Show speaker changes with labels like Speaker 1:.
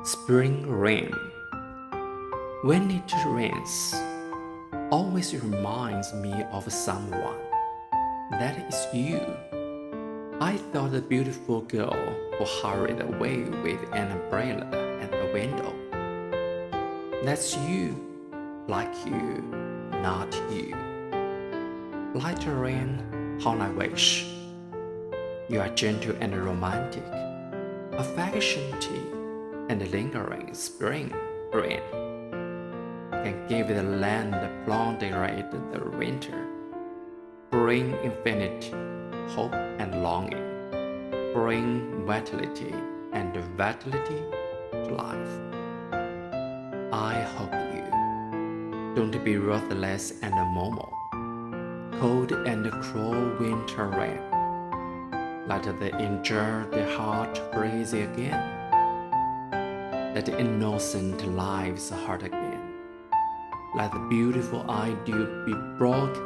Speaker 1: Spring rain. When it rains, always reminds me of someone. That is you. I thought the beautiful girl who hurried away with an umbrella at the window. That's you, like you, not you. Light rain, how I wish. You are gentle and romantic, affectionate and lingering spring rain can give the land plunderate the winter, bring infinite hope and longing, bring vitality and vitality to life. I hope you don't be ruthless and moral, cold and cruel winter rain. Let the injured heart freeze again. Let innocent lives hurt again. Let the beautiful ideal be broke